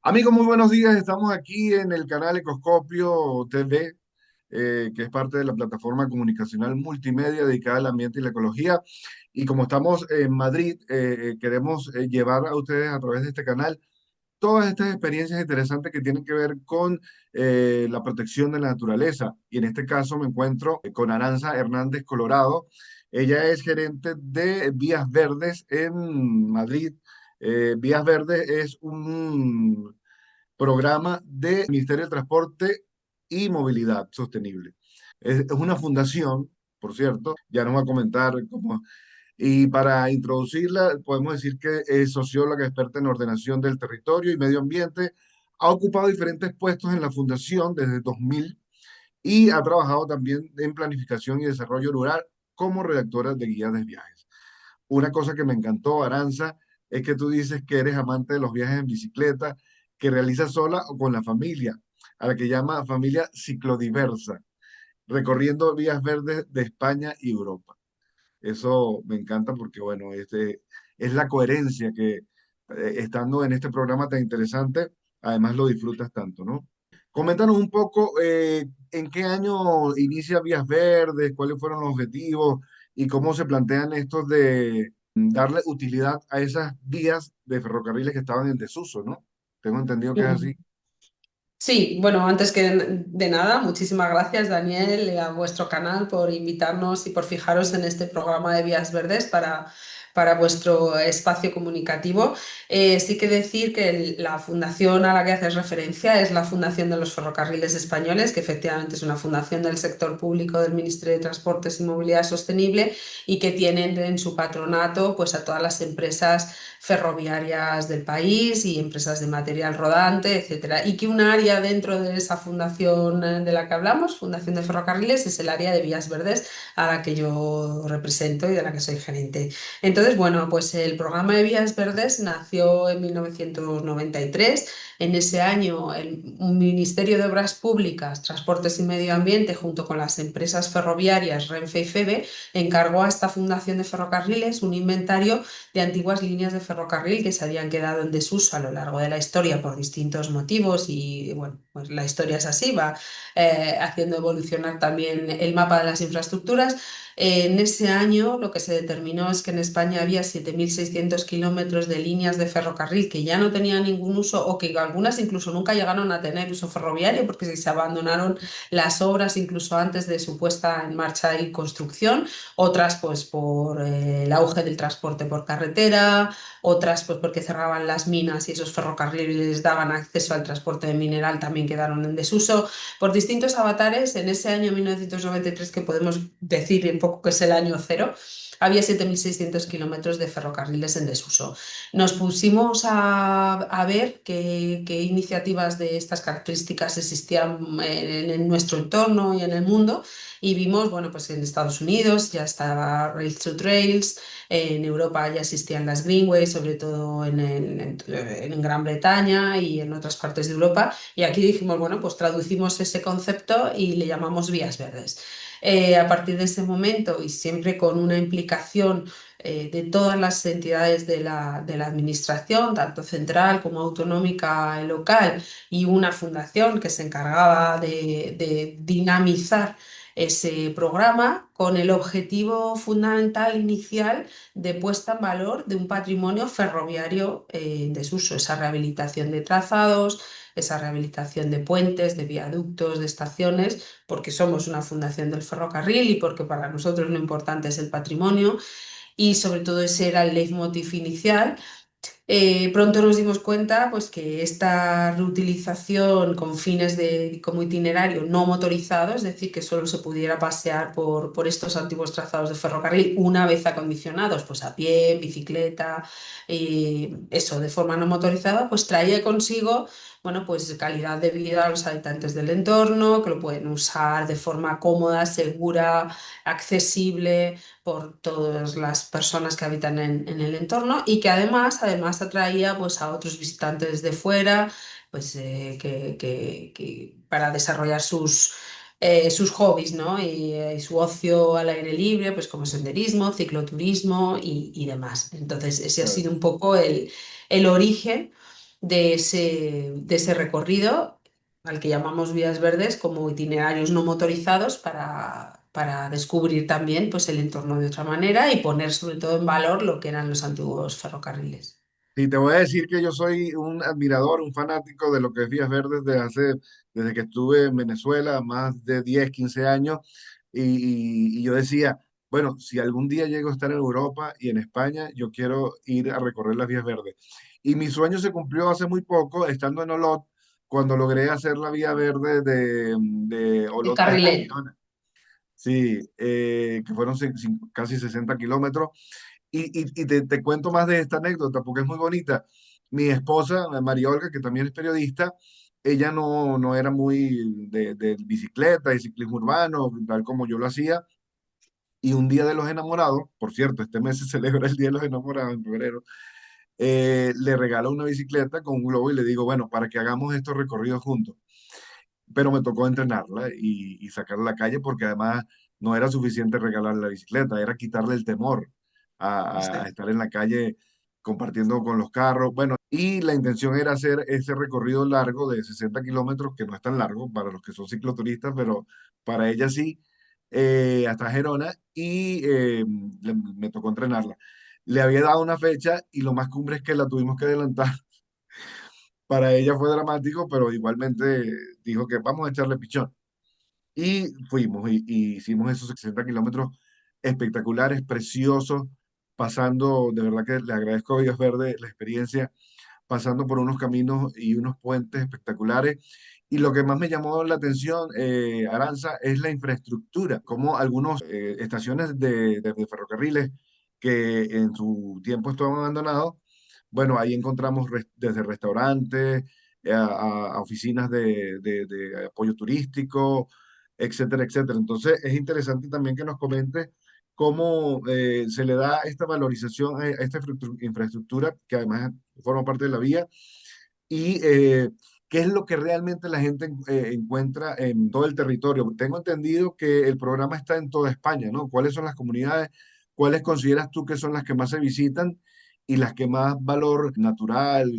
Amigos, muy buenos días. Estamos aquí en el canal Ecoscopio TV, que es parte de la plataforma comunicacional multimedia dedicada al ambiente y la ecología. Y como estamos en Madrid, queremos llevar a ustedes a través de este canal todas estas experiencias interesantes que tienen que ver con la protección de la naturaleza. Y en este caso me encuentro con Aranza Hernández Colorado. Ella es gerente de Vías Verdes en Madrid. Vías Verdes es un programa del Ministerio de Transporte y Movilidad Sostenible. Es una fundación, por cierto, ya nos va a comentar cómo. Y para introducirla, podemos decir que es socióloga experta en ordenación del territorio y medio ambiente. Ha ocupado diferentes puestos en la fundación desde 2000 y ha trabajado también en planificación y desarrollo rural como redactora de guías de viajes. Una cosa que me encantó, Aranza, es que tú dices que eres amante de los viajes en bicicleta, que realizas sola o con la familia, a la que llama familia ciclodiversa, recorriendo vías verdes de España y Europa. Eso me encanta porque, bueno, es la coherencia que estando en este programa tan interesante, además lo disfrutas tanto, ¿no? Coméntanos un poco en qué año inicia Vías Verdes, cuáles fueron los objetivos y cómo se plantean estos de darle utilidad a esas vías de ferrocarriles que estaban en desuso, ¿no? Tengo entendido que es así. Sí, bueno, antes que de nada, muchísimas gracias, Daniel, y a vuestro canal por invitarnos y por fijaros en este programa de Vías Verdes para vuestro espacio comunicativo. Sí que decir que la fundación a la que haces referencia es la Fundación de los Ferrocarriles Españoles, que efectivamente es una fundación del sector público del Ministerio de Transportes y Movilidad Sostenible y que tienen en su patronato pues, a todas las empresas ferroviarias del país y empresas de material rodante, etcétera. Y que un área dentro de esa fundación de la que hablamos, Fundación de Ferrocarriles, es el área de Vías Verdes a la que yo represento y de la que soy gerente. Entonces, bueno, pues el programa de Vías Verdes nació en 1993. En ese año, el Ministerio de Obras Públicas, Transportes y Medio Ambiente, junto con las empresas ferroviarias Renfe y FEVE, encargó a esta Fundación de Ferrocarriles un inventario de antiguas líneas de ferrocarril que se habían quedado en desuso a lo largo de la historia por distintos motivos y bueno, pues la historia es así, va haciendo evolucionar también el mapa de las infraestructuras. En ese año lo que se determinó es que en España había 7.600 kilómetros de líneas de ferrocarril que ya no tenían ningún uso o que algunas incluso nunca llegaron a tener uso ferroviario porque se abandonaron las obras incluso antes de su puesta en marcha y construcción, otras pues por el auge del transporte por carretera, otras pues porque cerraban las minas y esos ferrocarriles daban acceso al transporte de mineral también quedaron en desuso. Por distintos avatares, en ese año 1993, que podemos decir un poco que es el año cero, había 7.600 kilómetros de ferrocarriles en desuso. Nos pusimos a ver qué iniciativas de estas características existían en nuestro entorno y en el mundo y vimos, bueno, pues en Estados Unidos ya estaba Rails to Trails, en Europa ya existían las Greenways, sobre todo en Gran Bretaña y en otras partes de Europa. Y aquí dijimos, bueno, pues traducimos ese concepto y le llamamos vías verdes. A partir de ese momento y siempre con una implicación de todas las entidades de la administración, tanto central como autonómica y local, y una fundación que se encargaba de dinamizar ese programa con el objetivo fundamental inicial de puesta en valor de un patrimonio ferroviario en desuso, esa rehabilitación de trazados, esa rehabilitación de puentes, de viaductos, de estaciones, porque somos una fundación del ferrocarril y porque para nosotros lo importante es el patrimonio y sobre todo ese era el leitmotiv inicial. Pronto nos dimos cuenta pues, que esta reutilización con fines como itinerario no motorizado, es decir, que solo se pudiera pasear por estos antiguos trazados de ferrocarril una vez acondicionados, pues a pie, en bicicleta, eso de forma no motorizada, pues traía consigo, bueno, pues calidad de vida a los habitantes del entorno, que lo pueden usar de forma cómoda, segura, accesible por todas las personas que habitan en el entorno y que además atraía pues, a otros visitantes de fuera pues, para desarrollar sus hobbies, ¿no? Y su ocio al aire libre, pues como senderismo, cicloturismo y demás. Entonces, ese ha Claro. sido un poco el origen. de ese recorrido, al que llamamos vías verdes, como itinerarios no motorizados para descubrir también pues, el entorno de otra manera y poner sobre todo en valor lo que eran los antiguos ferrocarriles. Y te voy a decir que yo soy un admirador, un fanático de lo que es Vías Verdes desde que estuve en Venezuela, más de 10 15 años, y yo decía, bueno, si algún día llego a estar en Europa y en España, yo quiero ir a recorrer las Vías Verdes. Y mi sueño se cumplió hace muy poco, estando en Olot, cuando logré hacer la Vía Verde de El Olot hasta carrilet. Girona. Sí, que fueron casi 60 kilómetros. Te cuento más de esta anécdota porque es muy bonita. Mi esposa, María Olga, que también es periodista, ella no era muy de bicicleta y ciclismo urbano, tal como yo lo hacía. Y un día de los enamorados, por cierto, este mes se celebra el Día de los Enamorados en febrero, le regalo una bicicleta con un globo y le digo, bueno, para que hagamos estos recorridos juntos. Pero me tocó entrenarla y sacarla a la calle porque además no era suficiente regalarle la bicicleta, era quitarle el temor a Exacto. estar en la calle compartiendo con los carros. Bueno, y la intención era hacer ese recorrido largo de 60 kilómetros, que no es tan largo para los que son cicloturistas, pero para ella sí, hasta Gerona, y me tocó entrenarla. Le había dado una fecha y lo más cumbre es que la tuvimos que adelantar. Para ella fue dramático, pero igualmente dijo que vamos a echarle pichón. Y fuimos y hicimos esos 60 kilómetros espectaculares, preciosos, pasando, de verdad que le agradezco a Vías Verde la experiencia, pasando por unos caminos y unos puentes espectaculares. Y lo que más me llamó la atención, Aranza, es la infraestructura, como algunas estaciones de ferrocarriles que en su tiempo estaban abandonados, bueno, ahí encontramos desde restaurantes a oficinas de apoyo turístico, etcétera, etcétera. Entonces, es interesante también que nos comente cómo se le da esta valorización a esta infraestructura, que además forma parte de la vía, y qué es lo que realmente la gente encuentra en todo el territorio. Tengo entendido que el programa está en toda España, ¿no? ¿Cuáles son las comunidades? ¿Cuáles consideras tú que son las que más se visitan y las que más valor natural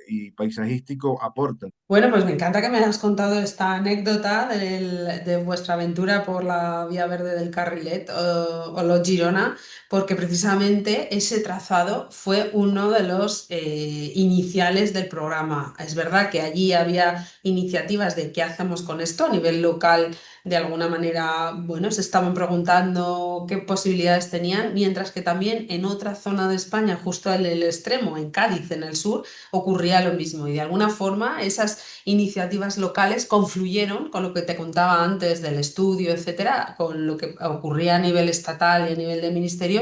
y paisajístico aportan? Bueno, pues me encanta que me hayas contado esta anécdota de vuestra aventura por la Vía Verde del Carrilet o los Girona, porque precisamente ese trazado fue uno de los iniciales del programa. Es verdad que allí había iniciativas de qué hacemos con esto a nivel local. De alguna manera, bueno, se estaban preguntando qué posibilidades tenían, mientras que también en otra zona de España, justo en el extremo, en Cádiz, en el sur, ocurría lo mismo y de alguna forma esas iniciativas locales confluyeron con lo que te contaba antes del estudio, etcétera, con lo que ocurría a nivel estatal y a nivel de ministerio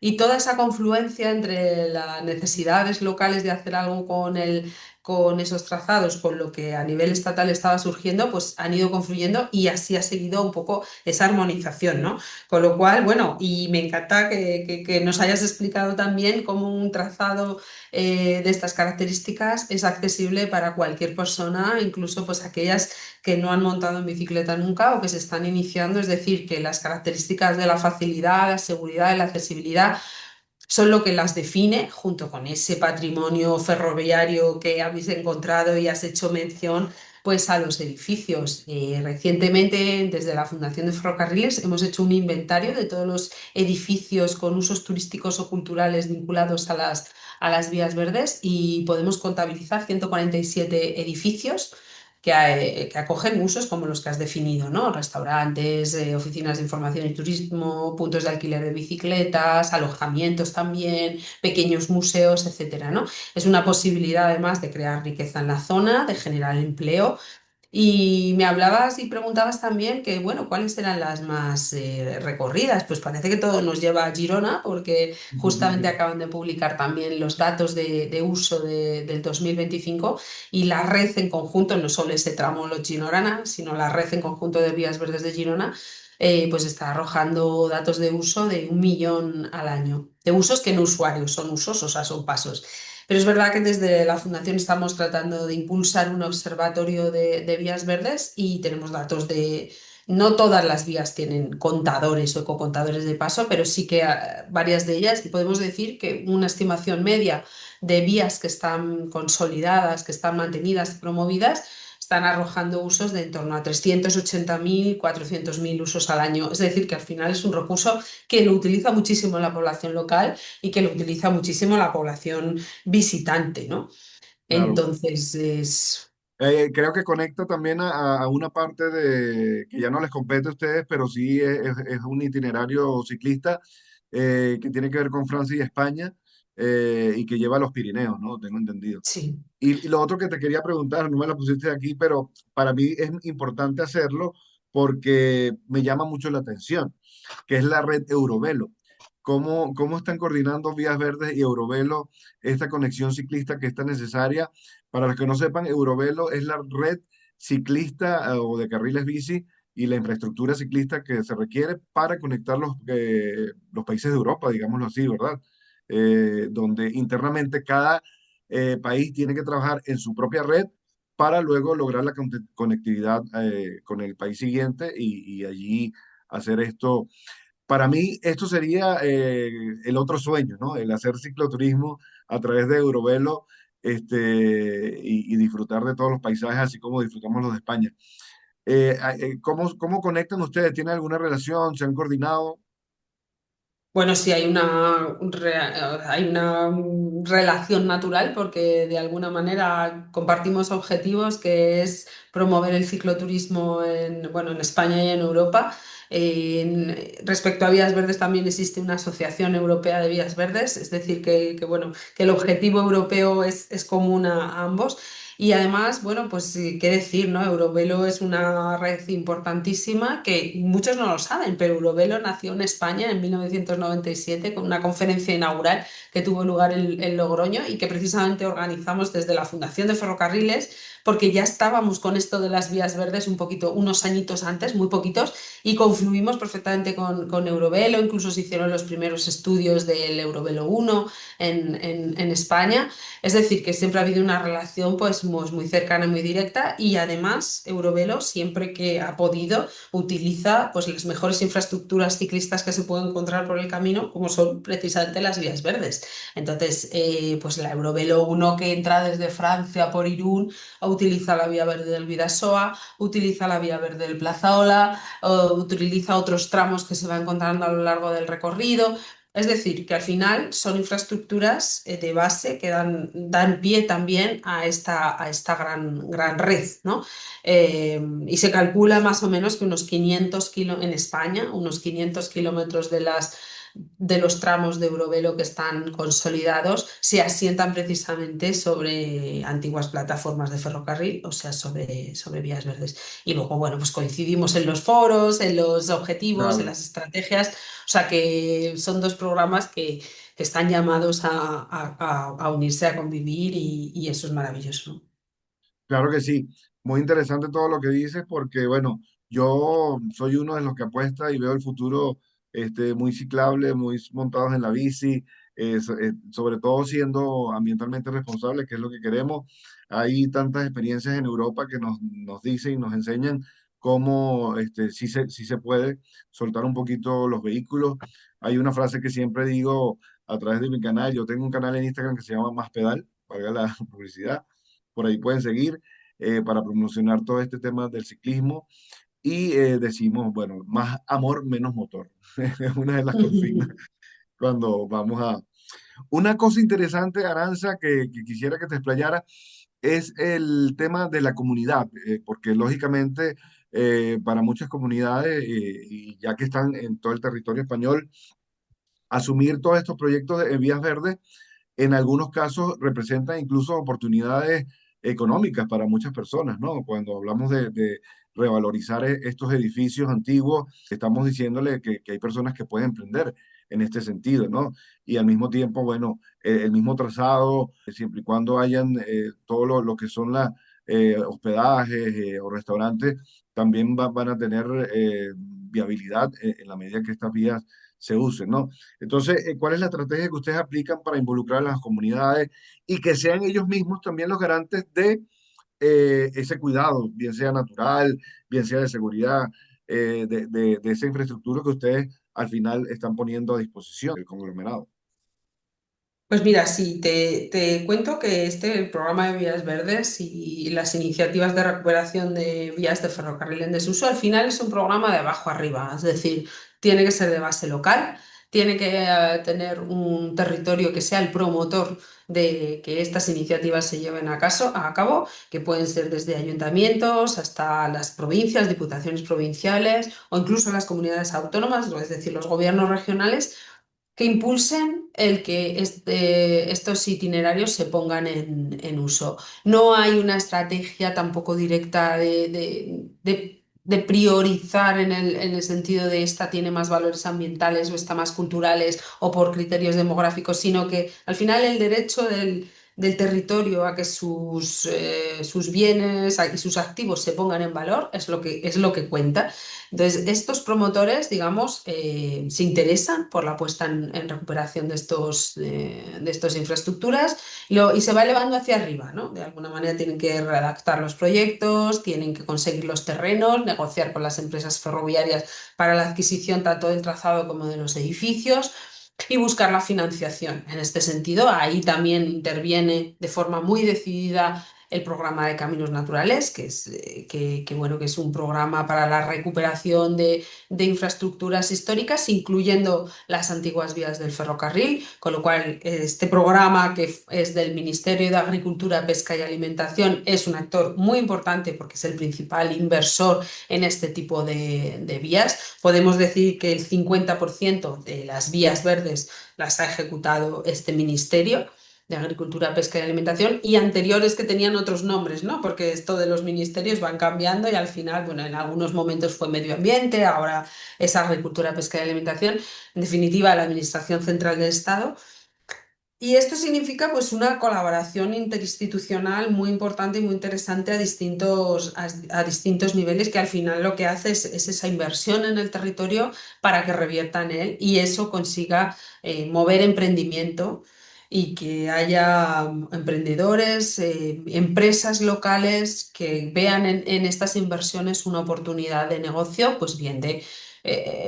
y toda esa confluencia entre las necesidades locales de hacer algo con esos trazados, con lo que a nivel estatal estaba surgiendo, pues han ido confluyendo y así ha seguido un poco esa armonización, ¿no? Con lo cual, bueno, y me encanta que nos hayas explicado también cómo un trazado de estas características es accesible para cualquier persona, incluso pues aquellas que no han montado en bicicleta nunca o que se están iniciando, es decir, que las características de la facilidad, la seguridad y la accesibilidad son lo que las define, junto con ese patrimonio ferroviario que habéis encontrado y has hecho mención, pues a los edificios. Recientemente, desde la Fundación de Ferrocarriles, hemos hecho un inventario de todos los edificios con usos turísticos o culturales vinculados a las vías verdes y podemos contabilizar 147 edificios que acogen usos como los que has definido, ¿no? Restaurantes, oficinas de información y turismo, puntos de alquiler de bicicletas, alojamientos también, pequeños museos, etcétera, ¿no? Es una posibilidad además de crear riqueza en la zona, de generar empleo y me hablabas y preguntabas también que, bueno, ¿cuáles eran las más recorridas? Pues parece que todo nos lleva a Girona, porque justamente acaban de publicar también los datos de uso del 2025 y la red en conjunto, no solo ese tramo Los Girona, sino la red en conjunto de vías verdes de Girona, pues está arrojando datos de uso de 1 millón al año. De usos que no usuarios, son usos, o sea, son pasos. Pero es verdad que desde la Fundación estamos tratando de impulsar un observatorio de vías verdes y tenemos datos No todas las vías tienen contadores o ecocontadores de paso, pero sí que varias de ellas, y podemos decir que una estimación media de vías que están consolidadas, que están mantenidas y promovidas, están arrojando usos de en torno a 380.000, 400.000 usos al año. Es decir, que al final es un recurso que lo utiliza muchísimo la población local y que lo utiliza muchísimo la población visitante, ¿no? Claro. Entonces, es... Creo que conecta también a una parte de que ya no les compete a ustedes, pero sí es un itinerario ciclista que tiene que ver con Francia y España y que lleva a los Pirineos, ¿no? Tengo entendido. Sí. Y lo otro que te quería preguntar, no me la pusiste aquí, pero para mí es importante hacerlo porque me llama mucho la atención, que es la red Eurovelo. ¿Cómo están coordinando Vías Verdes y Eurovelo esta conexión ciclista que es tan necesaria? Para los que no sepan, Eurovelo es la red ciclista o de carriles bici y la infraestructura ciclista que se requiere para conectar los países de Europa, digámoslo así, ¿verdad? Donde internamente cada país tiene que trabajar en su propia red para luego lograr la conectividad con el país siguiente y allí hacer esto. Para mí, esto sería el otro sueño, ¿no? El hacer cicloturismo a través de Eurovelo y disfrutar de todos los paisajes, así como disfrutamos los de España. ¿Cómo conectan ustedes? ¿Tienen alguna relación? ¿Se han coordinado? Bueno, sí, hay una relación natural porque de alguna manera compartimos objetivos que es promover el cicloturismo bueno, en España y en Europa. Respecto a Vías Verdes también existe una asociación europea de Vías Verdes, es decir, bueno, que el objetivo europeo es común a ambos. Y además, bueno, pues sí, qué decir, ¿no? Eurovelo es una red importantísima que muchos no lo saben, pero Eurovelo nació en España en 1997 con una conferencia inaugural que tuvo lugar en Logroño y que precisamente organizamos desde la Fundación de Ferrocarriles, porque ya estábamos con esto de las vías verdes un poquito, unos añitos antes, muy poquitos, y confluimos perfectamente con Eurovelo, incluso se hicieron los primeros estudios del Eurovelo 1 en España. Es decir, que siempre ha habido una relación pues muy cercana, muy directa y además Eurovelo siempre que ha podido utiliza pues las mejores infraestructuras ciclistas que se pueden encontrar por el camino, como son precisamente las vías verdes. Entonces, pues la Eurovelo 1 que entra desde Francia por Irún utiliza la vía verde del Bidasoa, utiliza la vía verde del Plazaola, utiliza otros tramos que se va encontrando a lo largo del recorrido. Es decir, que al final son infraestructuras de base que dan pie también a esta gran red, ¿no? Y se calcula más o menos que unos 500 en España, unos 500 kilómetros de los tramos de Eurovelo que están consolidados se asientan precisamente sobre antiguas plataformas de ferrocarril, o sea, sobre vías verdes. Y luego, bueno, pues coincidimos en los foros, en los objetivos, en Claro, las estrategias, o sea que son dos programas que están llamados a unirse, a convivir y eso es maravilloso, ¿no? claro que sí. Muy interesante todo lo que dices porque, bueno, yo soy uno de los que apuesta y veo el futuro muy ciclable, muy montados en la bici, sobre todo siendo ambientalmente responsables, que es lo que queremos. Hay tantas experiencias en Europa que nos dicen y nos enseñan cómo sí se puede soltar un poquito los vehículos. Hay una frase que siempre digo a través de mi canal. Yo tengo un canal en Instagram que se llama Más Pedal, valga la publicidad. Por ahí pueden seguir para promocionar todo este tema del ciclismo y decimos, bueno, más amor, menos motor. Es una de las consignas cuando vamos a... Una cosa interesante, Aranza, que quisiera que te explayara, es el tema de la comunidad, porque lógicamente para muchas comunidades, y ya que están en todo el territorio español, asumir todos estos proyectos de vías verdes en algunos casos representan incluso oportunidades económicas para muchas personas, ¿no? Cuando hablamos de revalorizar estos edificios antiguos, estamos diciéndole que hay personas que pueden emprender en este sentido, ¿no? Y al mismo tiempo, bueno, el mismo trazado, siempre y cuando hayan todo lo que son las hospedajes o restaurantes, también van a tener viabilidad en la medida que estas vías se usen, ¿no? Entonces, ¿cuál es la estrategia que ustedes aplican para involucrar a las comunidades y que sean ellos mismos también los garantes de ese cuidado, bien sea natural, bien sea de seguridad? de esa infraestructura que ustedes al final están poniendo a disposición del conglomerado. Pues mira, sí, te cuento que el programa de vías verdes y las iniciativas de recuperación de vías de ferrocarril en desuso, al final es un programa de abajo arriba, es decir, tiene que ser de base local, tiene que tener un territorio que sea el promotor de que estas iniciativas se lleven a cabo, que pueden ser desde ayuntamientos hasta las provincias, diputaciones provinciales o incluso las comunidades autónomas, es decir, los gobiernos regionales que impulsen el que estos itinerarios se pongan en uso. No hay una estrategia tampoco directa de priorizar en el sentido de esta tiene más valores ambientales o esta más culturales o por criterios demográficos, sino que al final el derecho del territorio a que sus bienes y sus activos se pongan en valor es lo que cuenta. Entonces, estos promotores, digamos, se interesan por la puesta en recuperación de estas infraestructuras y se va elevando hacia arriba, ¿no? De alguna manera tienen que redactar los proyectos, tienen que conseguir los terrenos, negociar con las empresas ferroviarias para la adquisición tanto del trazado como de los edificios y buscar la financiación. En este sentido, ahí también interviene de forma muy decidida el programa de Caminos Naturales, bueno, que es un programa para la recuperación de infraestructuras históricas, incluyendo las antiguas vías del ferrocarril, con lo cual este programa, que es del Ministerio de Agricultura, Pesca y Alimentación, es un actor muy importante porque es el principal inversor en este tipo de vías. Podemos decir que el 50% de las vías verdes las ha ejecutado este ministerio de Agricultura, Pesca y Alimentación, y anteriores que tenían otros nombres, ¿no? Porque esto de los ministerios van cambiando y al final, bueno, en algunos momentos fue Medio Ambiente, ahora es Agricultura, Pesca y Alimentación, en definitiva la Administración Central del Estado. Y esto significa pues una colaboración interinstitucional muy importante y muy interesante a distintos niveles, que al final lo que hace es esa inversión en el territorio para que revierta en él y eso consiga mover emprendimiento y que haya emprendedores, empresas locales que vean en estas inversiones una oportunidad de negocio, pues bien de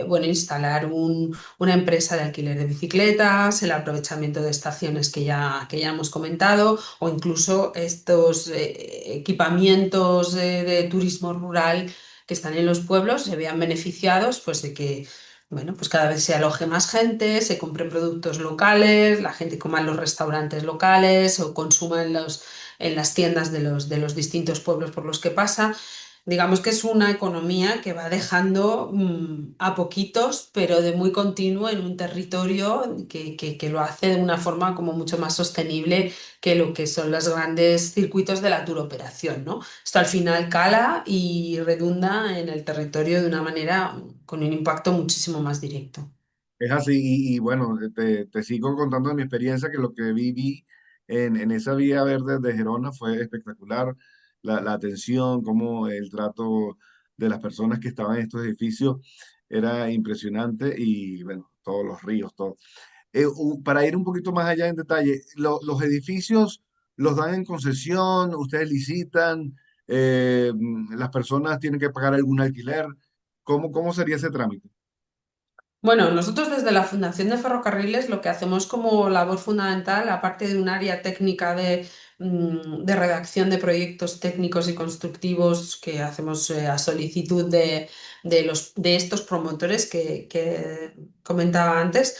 bueno, instalar una empresa de alquiler de bicicletas, el aprovechamiento de estaciones que ya hemos comentado, o incluso estos equipamientos de turismo rural que están en los pueblos se vean beneficiados pues, de que bueno, pues cada vez se aloje más gente, se compren productos locales, la gente coma en los restaurantes locales o consuma en las tiendas de los distintos pueblos por los que pasa. Digamos que es una economía que va dejando a poquitos, pero de muy continuo en un territorio que lo hace de una forma como mucho más sostenible que lo que son los grandes circuitos de la turoperación, ¿no? Esto al final cala y redunda en el territorio de una manera con un impacto muchísimo más directo. Es así, y bueno, te sigo contando de mi experiencia, que lo que viví en esa vía verde de Gerona fue espectacular. La atención, como el trato de las personas que estaban en estos edificios era impresionante y bueno, todos los ríos, todo. Para ir un poquito más allá en detalle, los edificios los dan en concesión, ustedes licitan, las personas tienen que pagar algún alquiler. ¿Cómo sería ese trámite? Bueno, nosotros desde la Fundación de Ferrocarriles lo que hacemos como labor fundamental, aparte de un área técnica de redacción de proyectos técnicos y constructivos que hacemos a solicitud de estos promotores que comentaba antes,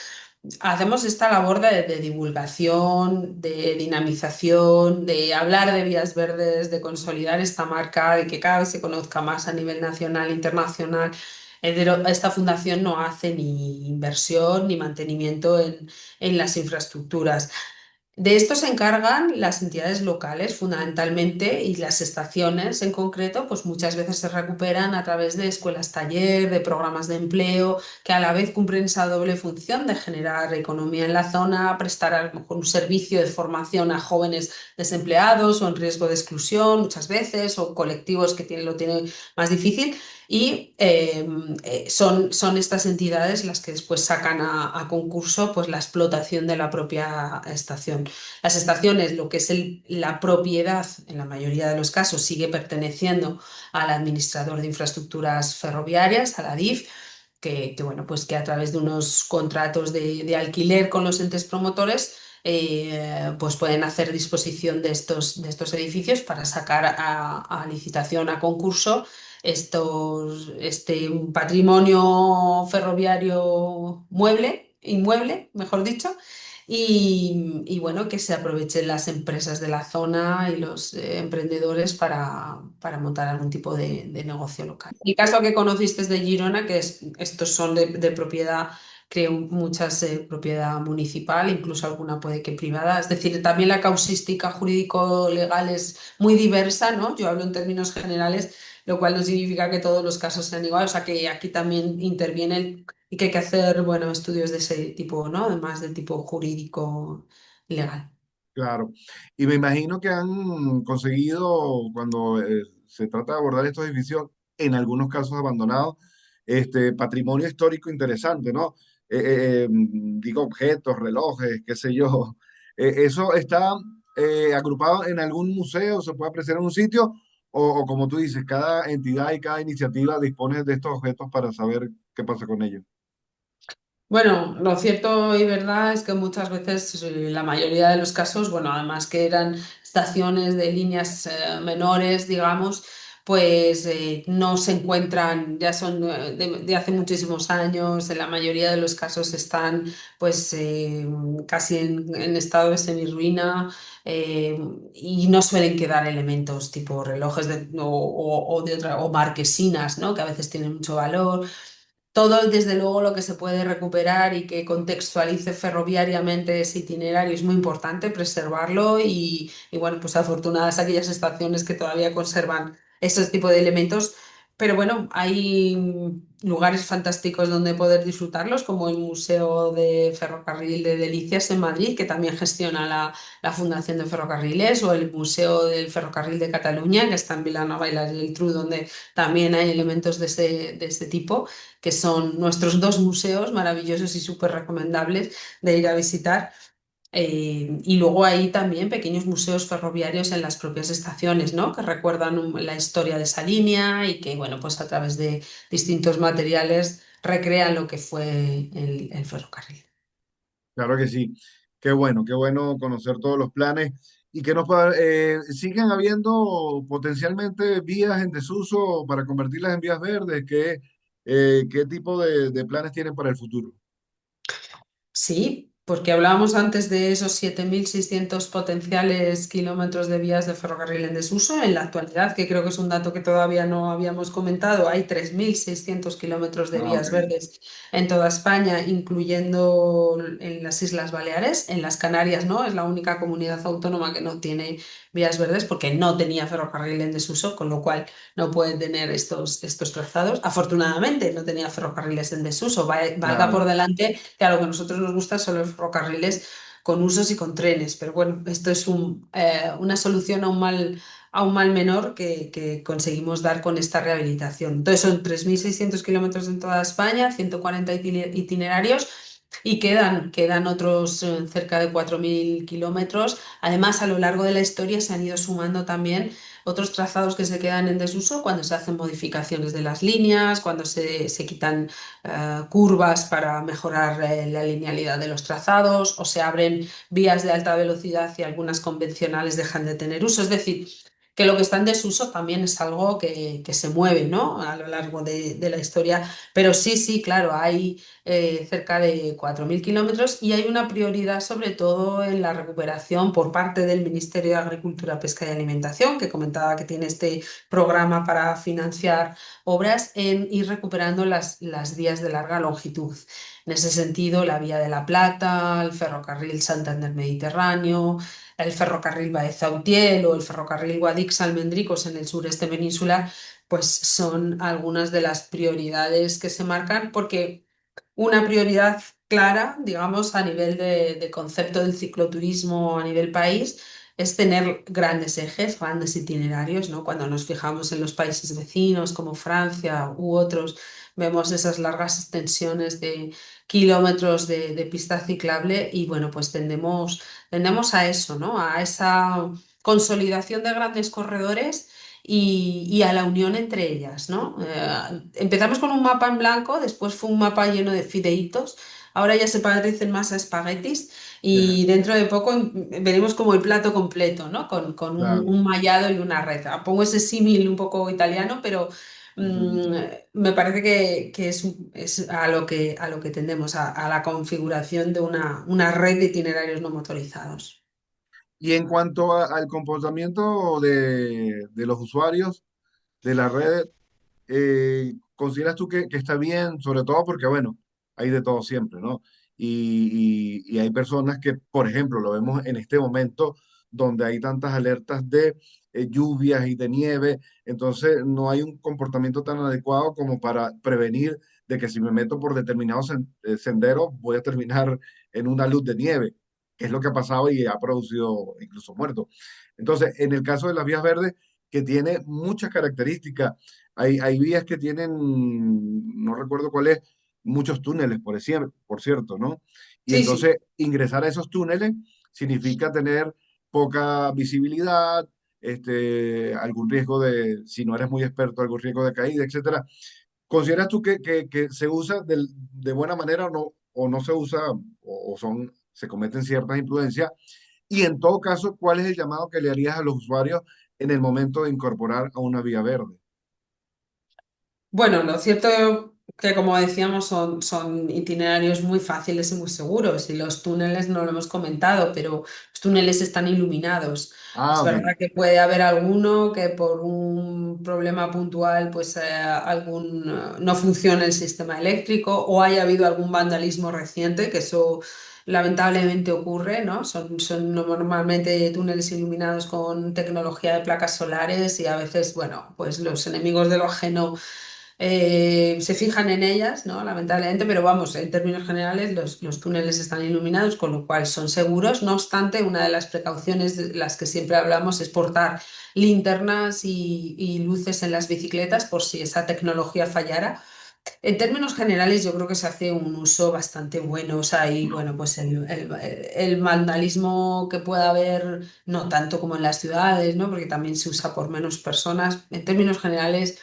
hacemos esta labor de divulgación, de dinamización, de hablar de vías verdes, de consolidar esta marca, de que cada vez se conozca más a nivel nacional e internacional. Pero esta fundación no hace ni inversión ni mantenimiento en las infraestructuras. De esto se encargan las entidades locales fundamentalmente y las estaciones en concreto, pues muchas veces se recuperan a través de escuelas taller, de programas de empleo, que a la vez cumplen esa doble función de generar economía en la zona, prestar a lo mejor un servicio de formación a jóvenes desempleados o en riesgo de exclusión muchas veces, o colectivos que lo tienen más difícil. Y son estas entidades las que después sacan a concurso pues, la explotación de la propia estación estación. Las estaciones, lo que es la propiedad, en la mayoría de los casos, sigue perteneciendo al administrador de infraestructuras ferroviarias, a la DIF, bueno, pues que a través de unos contratos de alquiler con los entes promotores, pues pueden hacer disposición de estos edificios para sacar a licitación, a concurso, este patrimonio ferroviario inmueble, mejor dicho, y bueno, que se aprovechen las empresas de la zona y los emprendedores para montar algún tipo de negocio local. El caso que conociste es de Girona, estos son de propiedad, creo, muchas propiedad municipal, incluso alguna puede que privada. Es decir, también la causística jurídico-legal es muy diversa, ¿no? Yo hablo en términos generales, lo cual no significa que todos los casos sean iguales, o sea que aquí también intervienen y que hay que hacer, bueno, estudios de ese tipo, ¿no? Además del tipo jurídico legal. Claro. Y me imagino que han conseguido, cuando se trata de abordar estos edificios, en algunos casos abandonados, patrimonio histórico interesante, ¿no? Digo, objetos, relojes, qué sé yo. ¿Eso está agrupado en algún museo, se puede apreciar en un sitio? O como tú dices, cada entidad y cada iniciativa dispone de estos objetos para saber qué pasa con ellos. Bueno, lo cierto y verdad es que muchas veces, la mayoría de los casos, bueno, además que eran estaciones de líneas menores, digamos, pues no se encuentran, ya son de hace muchísimos años, en la mayoría de los casos están pues casi en estado de semirruina, eh, y no suelen quedar elementos tipo relojes o marquesinas, ¿no? Que a veces tienen mucho valor. Todo, desde luego, lo que se puede recuperar y que contextualice ferroviariamente ese itinerario es muy importante preservarlo y bueno, pues afortunadas aquellas estaciones que todavía conservan ese tipo de elementos. Pero bueno, hay lugares fantásticos donde poder disfrutarlos, como el Museo de Ferrocarril de Delicias en Madrid, que también gestiona la Fundación de Ferrocarriles, o el Museo del Ferrocarril de Cataluña, que está en Vilanova y la Geltrú, donde también hay elementos de ese tipo, que son nuestros dos museos maravillosos y súper recomendables de ir a visitar. Y luego hay también pequeños museos ferroviarios en las propias estaciones, ¿no? Que recuerdan la historia de esa línea y que, bueno, pues a través de distintos materiales recrean lo que fue el ferrocarril. Claro que sí. Qué bueno conocer todos los planes y que siguen habiendo potencialmente vías en desuso para convertirlas en vías verdes. ¿Qué tipo de planes tienen para el futuro? Sí, porque hablábamos antes de esos 7.600 potenciales kilómetros de vías de ferrocarril en desuso. En la actualidad, que creo que es un dato que todavía no habíamos comentado, hay 3.600 kilómetros de Ah, ok. vías verdes en toda España, incluyendo en las Islas Baleares. En las Canarias no, es la única comunidad autónoma que no tiene vías verdes porque no tenía ferrocarril en desuso, con lo cual no pueden tener estos trazados. Afortunadamente, no tenía ferrocarriles en desuso. Valga Claro, por delante que a lo que a nosotros nos gusta son los ferrocarriles con usos y con trenes, pero bueno, esto es una solución a un mal menor que conseguimos dar con esta rehabilitación. Entonces son 3.600 kilómetros en toda España, 140 itinerarios. Y quedan otros cerca de 4.000 kilómetros. Además, a lo largo de la historia se han ido sumando también otros trazados que se quedan en desuso cuando se hacen modificaciones de las líneas, cuando se quitan curvas para mejorar la linealidad de los trazados, o se abren vías de alta velocidad y algunas convencionales dejan de tener uso. Es decir, que lo que está en desuso también es algo que se mueve, ¿no? A lo largo de la historia. Pero sí, sí, claro, hay cerca de 4.000 kilómetros y hay una prioridad sobre todo en la recuperación por parte del Ministerio de Agricultura, Pesca y Alimentación, que comentaba que tiene este programa para financiar obras, en ir recuperando las vías de larga longitud. En ese sentido, la Vía de la Plata, el ferrocarril Santander-Mediterráneo, el ferrocarril Baeza-Utiel o el ferrocarril Guadix-Almendricos en el sureste peninsular, pues son algunas de las prioridades que se marcan, porque una prioridad clara, digamos, a nivel de concepto del cicloturismo a nivel país, es tener grandes ejes, grandes itinerarios, ¿no? Cuando nos fijamos en los países vecinos como Francia u otros, vemos esas largas extensiones kilómetros de pista ciclable y bueno, pues tendemos a eso, ¿no? A esa consolidación de grandes corredores y a la unión entre ellas, ¿no? Empezamos con un mapa en blanco, después fue un mapa lleno de fideitos, ahora ya se parecen más a espaguetis y dentro de poco veremos como el plato completo, ¿no? Con Claro. un mallado y una red. Pongo ese símil un poco italiano, pero Ujú. mm, me parece que es a lo que tendemos, a la configuración de una red de itinerarios no motorizados. Y en cuanto al comportamiento de los usuarios de la red, ¿consideras tú que está bien? Sobre todo porque, bueno, hay de todo siempre, ¿no? Y hay personas que, por ejemplo, lo vemos en este momento donde hay tantas alertas de lluvias y de nieve, entonces no hay un comportamiento tan adecuado como para prevenir de que si me meto por determinados senderos voy a terminar en una luz de nieve, que es lo que ha pasado y ha producido incluso muertos. Entonces, en el caso de las vías verdes, que tiene muchas características, hay vías que tienen, no recuerdo cuál es, muchos túneles, por cierto, ¿no? Y Sí, sí. entonces ingresar a esos túneles significa tener poca visibilidad, algún riesgo de, si no eres muy experto, algún riesgo de caída, etcétera. ¿Consideras tú que se usa de buena manera o no se usa o se cometen ciertas imprudencias? Y en todo caso, ¿cuál es el llamado que le harías a los usuarios en el momento de incorporar a una vía verde? Bueno, lo cierto que como decíamos son itinerarios muy fáciles y muy seguros y los túneles no lo hemos comentado, pero los túneles están iluminados. Ah, Es ok, verdad que puede haber alguno que por un problema puntual pues no funcione el sistema eléctrico o haya habido algún vandalismo reciente, que eso lamentablemente ocurre, ¿no? Son normalmente túneles iluminados con tecnología de placas solares y a veces, bueno, pues los enemigos de lo ajeno se fijan en ellas, ¿no? Lamentablemente, pero vamos, en términos generales los túneles están iluminados, con lo cual son seguros. No obstante, una de las precauciones de las que siempre hablamos es portar linternas y luces en las bicicletas por si esa tecnología fallara. En términos generales, yo creo que se hace un uso bastante bueno, o sea, y bueno, pues el vandalismo que pueda haber, no tanto como en las ciudades, ¿no? Porque también se usa por menos personas. En términos generales,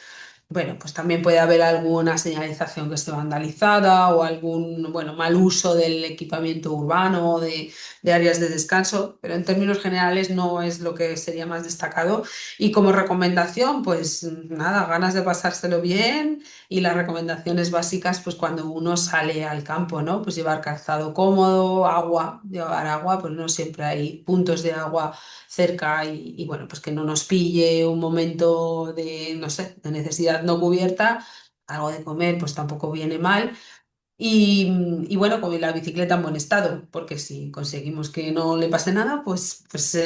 bueno, pues también puede haber alguna señalización que esté vandalizada o algún, bueno, mal uso del equipamiento urbano o de áreas de descanso, pero en términos generales no es lo que sería más destacado. Y como recomendación, pues nada, ganas de pasárselo bien y las recomendaciones básicas, pues cuando uno sale al campo, ¿no? Pues llevar calzado cómodo, agua, llevar agua, pues no siempre hay puntos de agua cerca y bueno, pues que no nos pille un momento de, no sé, de necesidad no cubierta, algo de comer, pues tampoco viene mal. Y bueno, con la bicicleta en buen estado, porque si conseguimos que no le pase nada,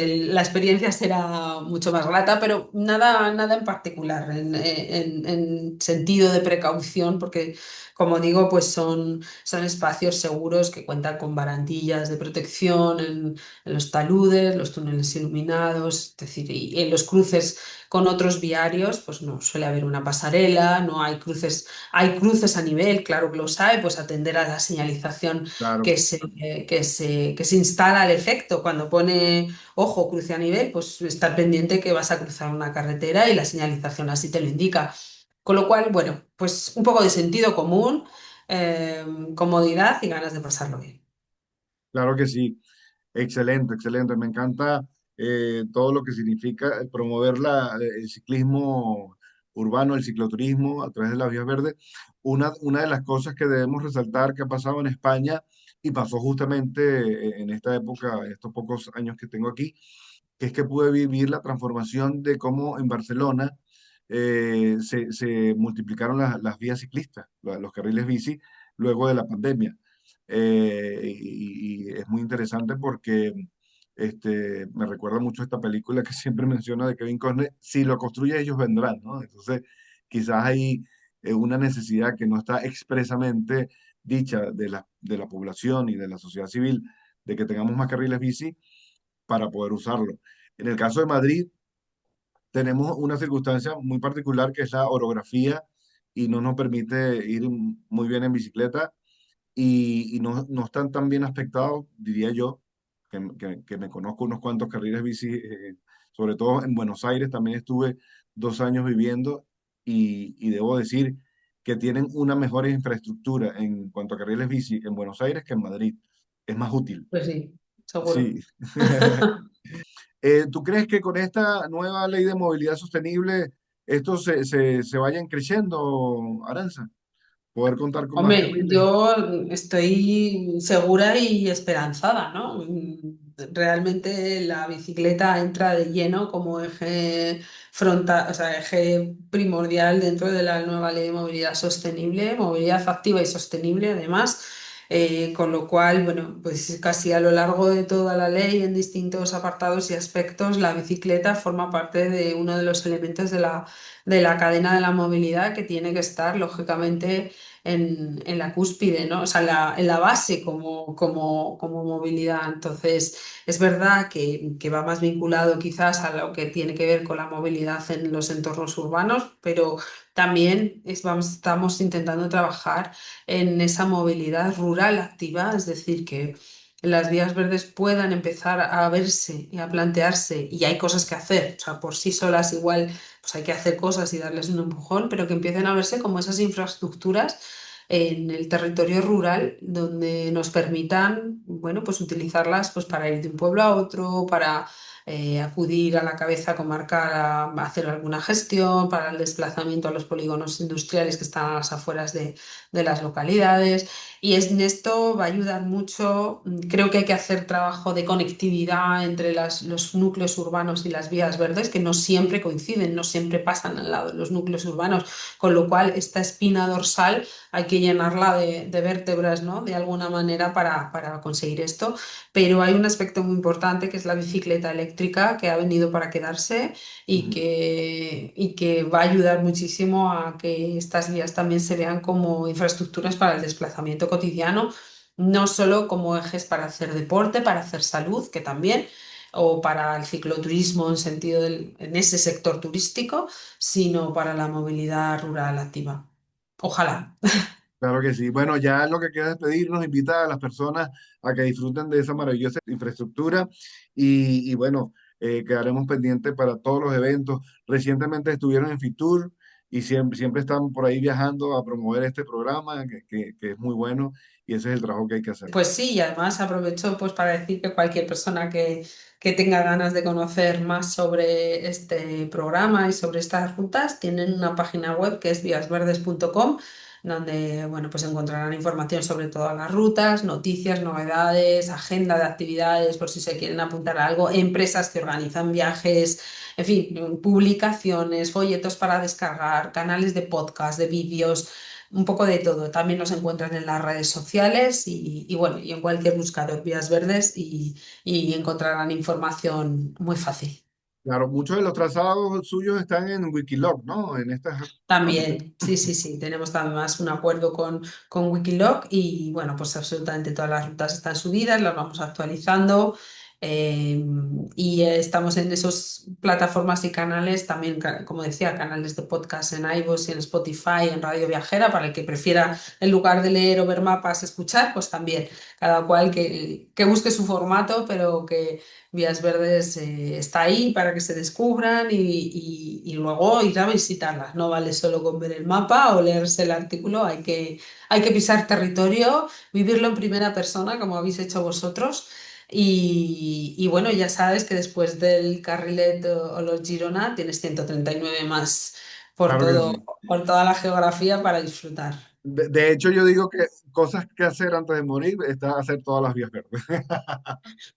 la experiencia será mucho más grata, pero nada en particular, en sentido de precaución, porque como digo, pues son espacios seguros que cuentan con barandillas de protección en los taludes, los túneles iluminados, es decir, y en los cruces con otros viarios, pues no suele haber una pasarela, no hay cruces a nivel, claro que los hay, pues atender a la señalización claro, que se instala al efecto. Cuando pone, ojo, cruce a nivel, pues estar pendiente que vas a cruzar una carretera y la señalización así te lo indica. Con lo cual, bueno, pues un poco de sentido común, eh, comodidad y ganas de pasarlo bien. claro que sí. Excelente, excelente. Me encanta todo lo que significa promover el ciclismo urbano, el cicloturismo a través de las vías verdes. Una de las cosas que debemos resaltar que ha pasado en España y pasó justamente en esta época, en estos pocos años que tengo aquí, que es que pude vivir la transformación de cómo en Barcelona se multiplicaron las vías ciclistas, los carriles bici, luego de la pandemia. Y es muy interesante porque me recuerda mucho esta película que siempre menciono de Kevin Costner, si lo construye ellos vendrán, ¿no? Entonces, quizás hay una necesidad que no está expresamente dicha de la población y de la sociedad civil de que tengamos más carriles bici para poder usarlo. En el caso de Madrid, tenemos una circunstancia muy particular que es la orografía y no nos permite ir muy bien en bicicleta y no están tan bien aspectados, diría yo, que me conozco unos cuantos carriles bici, sobre todo en Buenos Aires, también estuve 2 años viviendo y debo decir que tienen una mejor infraestructura en cuanto a carriles bici en Buenos Aires que en Madrid. Es más útil. Pues sí, seguro. Sí. ¿Tú crees que con esta nueva ley de movilidad sostenible estos se vayan creciendo, Aranza? Poder contar con más Hombre, carriles. yo estoy segura y esperanzada, ¿no? Realmente la bicicleta entra de lleno como eje frontal, o sea, eje primordial dentro de la nueva ley de movilidad sostenible, movilidad activa y sostenible, además. Con lo cual, bueno, pues casi a lo largo de toda la ley, en distintos apartados y aspectos, la bicicleta forma parte de uno de los elementos de la cadena de la movilidad que tiene que estar, lógicamente, en la cúspide, ¿no? O sea, en la base como movilidad. Entonces, es verdad que va más vinculado quizás a lo que tiene que ver con la movilidad en los entornos urbanos, pero también estamos intentando trabajar en esa movilidad rural activa, es decir, que las vías verdes puedan empezar a verse y a plantearse, y hay cosas que hacer, o sea, por sí solas igual pues hay que hacer cosas y darles un empujón, pero que empiecen a verse como esas infraestructuras en el territorio rural donde nos permitan, bueno, pues utilizarlas pues para ir de un pueblo a otro, para acudir a la cabeza comarcal a hacer alguna gestión, para el desplazamiento a los polígonos industriales que están a las afueras de las localidades. Y en esto va a ayudar mucho. Creo que hay que hacer trabajo de conectividad entre los núcleos urbanos y las vías verdes, que no siempre coinciden, no siempre pasan al lado de los núcleos urbanos, con lo cual esta espina dorsal hay que llenarla de vértebras, ¿no? De alguna manera para conseguir esto. Pero hay un aspecto muy importante que es la bicicleta eléctrica, que ha venido para quedarse Ujú. y que va a ayudar muchísimo a que estas vías también se vean como infraestructuras para el desplazamiento cotidiano, no solo como ejes para hacer deporte, para hacer salud, que también, o para el cicloturismo en ese sector turístico, sino para la movilidad rural activa. Ojalá. Claro que sí. Bueno, ya lo que queda es pedirnos, invitar a las personas a que disfruten de esa maravillosa infraestructura y bueno, quedaremos pendientes para todos los eventos. Recientemente estuvieron en Fitur y siempre están por ahí viajando a promover este programa que es muy bueno y ese es el trabajo que hay que hacer. Pues sí, y además aprovecho pues para decir que cualquier persona que tenga ganas de conocer más sobre este programa y sobre estas rutas, tienen una página web que es víasverdes.com, donde bueno, pues encontrarán información sobre todas las rutas, noticias, novedades, agenda de actividades, por si se quieren apuntar a algo, empresas que organizan viajes, en fin, publicaciones, folletos para descargar, canales de podcast, de vídeos, un poco de todo. También nos encuentran en las redes sociales y bueno, y en cualquier buscador Vías Verdes y encontrarán información muy fácil. Claro, muchos de los trazados suyos están en Wikiloc, ¿no? En estas aplicaciones. También, sí, sí, sí, tenemos además un acuerdo con Wikiloc y bueno, pues absolutamente todas las rutas están subidas, las vamos actualizando eh, y estamos en esas plataformas y canales, también, como decía, canales de podcast en iVoox y en Spotify, en Radio Viajera, para el que prefiera, en lugar de leer o ver mapas, escuchar, pues también, cada cual que busque su formato, pero que Vías Verdes está ahí para que se descubran y luego ir a visitarlas. No vale solo con ver el mapa o leerse el artículo, hay que pisar territorio, vivirlo en primera persona, como habéis hecho vosotros. Y bueno, ya sabes que después del Carrilet o los Girona tienes 139 más Claro que sí. por toda la geografía para disfrutar. De hecho, yo digo que cosas que hacer antes de morir está hacer todas las vías verdes.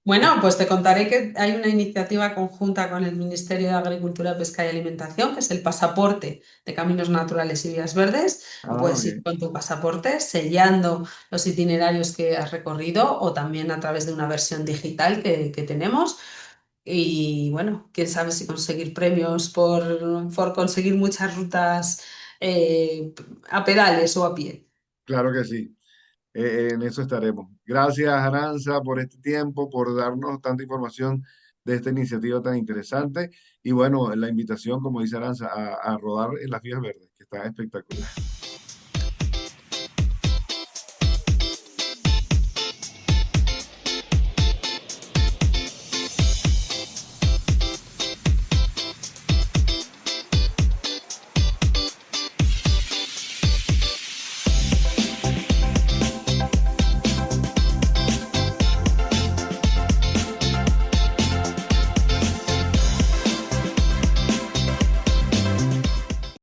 Bueno, pues te contaré que hay una iniciativa conjunta con el Ministerio de Agricultura, Pesca y Alimentación, que es el pasaporte de caminos naturales y vías verdes. Ah, Puedes ir ok. con tu pasaporte sellando los itinerarios que has recorrido o también a través de una versión digital que tenemos. Y bueno, quién sabe si conseguir premios por conseguir muchas rutas a pedales o a pie. Claro que sí. En eso estaremos. Gracias, Aranza, por este tiempo, por darnos tanta información de esta iniciativa tan interesante. Y bueno, la invitación, como dice Aranza, a rodar en las vías verdes, que está espectacular.